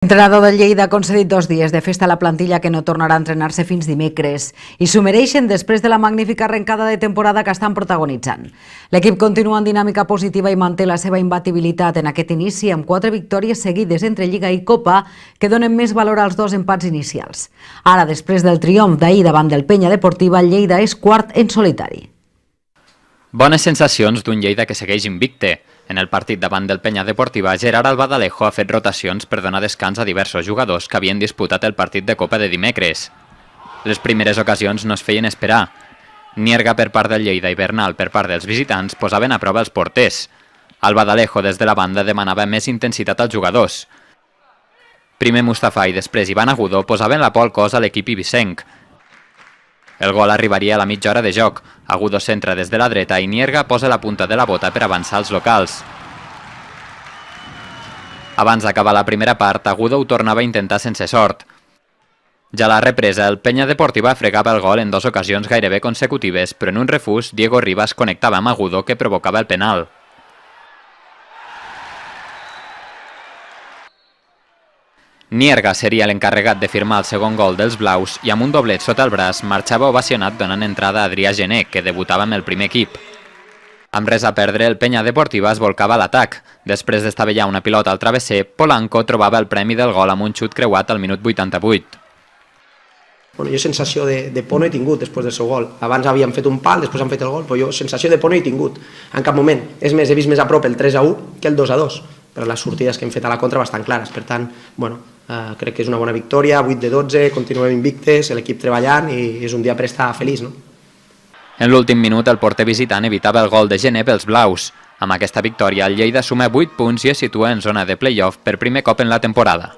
L'entrenador del Lleida ha concedit 2 dies de festa a la plantilla que no tornarà a entrenar-se fins dimecres i s'ho mereixen després de la magnífica arrencada de temporada que estan protagonitzant. L'equip continua en dinàmica positiva i manté la seva imbatibilitat en aquest inici amb 4 victòries seguides entre Lliga i Copa que donen més valor als 2 empats inicials. Ara, després del triomf d'ahir davant del Penya Deportiva, el Lleida és quart en solitari. Bones sensacions d'un Lleida que segueix invicte. En el partit davant del Penya Deportiva, Gerard Albadalejo ha fet rotacions per donar descans a diversos jugadors que havien disputat el partit de Copa de dimecres. Les primeres ocasions no es feien esperar. Nierga per part del Lleida i Bernal per part dels visitants posaven a prova els porters. Albadalejo des de la banda demanava més intensitat als jugadors. Primer Mustafa i després Ivan Agudo posaven la por al cos a l'equip ibisenc. El gol arribaria a la mitja hora de joc. Agudo centra des de la dreta i Nierga posa la punta de la bota per avançar als locals. Abans d'acabar la primera part, Agudo ho tornava a intentar sense sort. Ja a la represa, el Penya Deportiva fregava el gol en 2 ocasions gairebé consecutives, però en un refús, Diego Rivas connectava amb Agudo que provocava el penal. Nierga seria l'encarregat de firmar el segon gol dels blaus i amb un doblet sota el braç marxava ovacionat donant entrada a Adrià Gené, que debutava amb el primer equip. Amb res a perdre, el Penya Deportiva es volcava a l'atac. Després d'estavellar una pilota al travesser, Polanco trobava el premi del gol amb un xut creuat al minut 88. Jo sensació de por no he tingut després del seu gol. Abans havíem fet un pal, després han fet el gol, però jo sensació de por no he tingut en cap moment. És més, he vist més a prop el 3-1 que el 2-2, però les sortides que hem fet a la contra bastant clares. Per tant, crec que és una bona victòria, 8 de 12, continuem invictes, l'equip treballant i és un dia per estar feliç, no? En l'últim minut, el porter visitant evitava el gol de Gené pels blaus. Amb aquesta victòria, el Lleida suma 8 punts i es situa en zona de play-off per primer cop en la temporada.